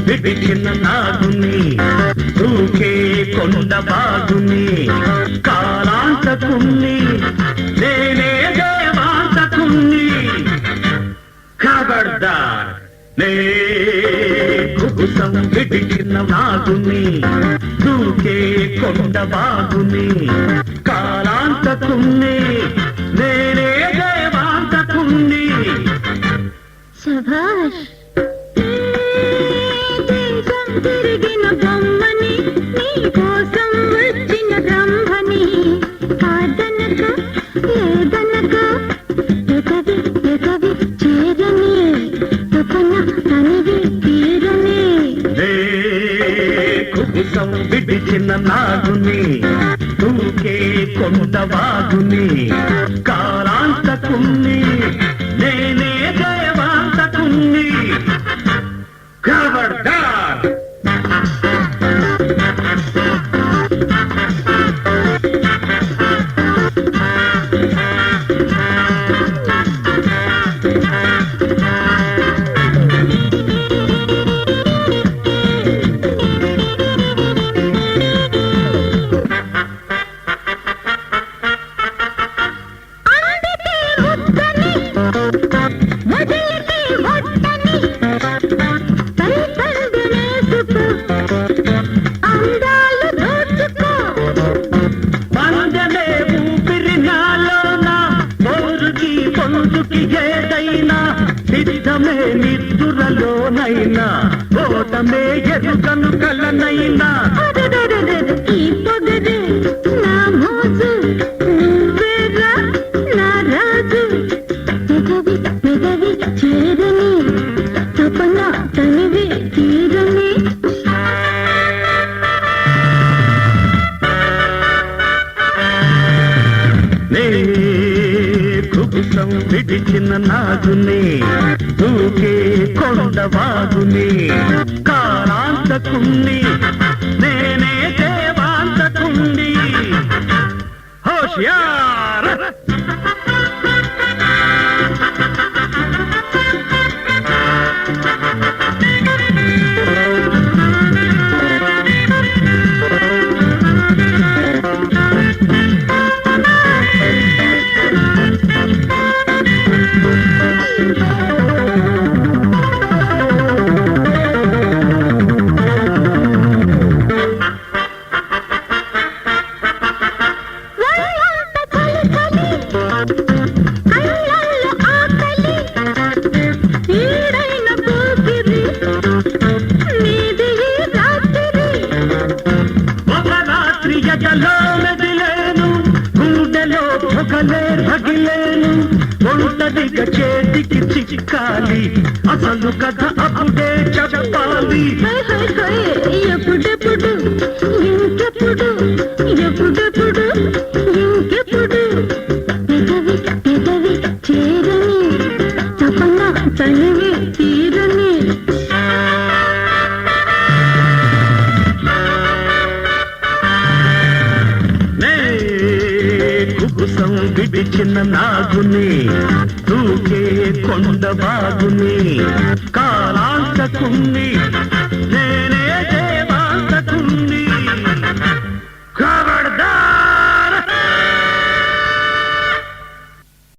విడిచిన నాగుని దూకే కొండ బాగుని కాలాంతకుణ్ణి నేనే దేవాంతకుణ్ణి ఖబర్దార్ నే కుబుసం విడిచిన నాగుని దూకే కొండ బాగుని కాలాంతకుణ్ణి నేనే దేవాంతకుణ్ణి శభాష్ తిరిగిన బొమ్మని నీ కోసం వచ్చిన బ్రహ్మని కాదనక లేదనక ఎగవి ఎగవి చేరని తపన తనివి తీరని కుబుసం విడిచిన నాగుని దూకే కొండ బాగుని కాలాంతకుణ్ణి నేనే దేవాంతకుణ్ణి ఖబర్దార్ సిద్ధమే నిద్దురలోనైనా ఓటమే ఎదుగను కలనైనా ఈ పొగరే నా మోజు నువ్వేరా నా రాజు పెదవి పెదవి చేరని తపన తనివి తీరని కుబుసం విడిచిన నాగుని దూకే కొండ బాగుని కాలాంతకుణ్ణి నేనే దేవాంతకుణ్ణి హోషియార్ భగిలేను ఒంటరిగా చేతికి చిక్కాలి అసలు కథ అప్పుడే చెప్పాలి ఎప్పుడెప్పుడు ఇంకెప్పుడు ఎప్పుడెప్పుడు ఇంకెప్పుడు పెదవి పెదవి చేరని తపన తనివి తీరని కుబుసం విడిచిన నాగుని దూకే కొండ బాగుని కాలాంతకుణ్ణి నేనే దేవాంతకుణ్ణి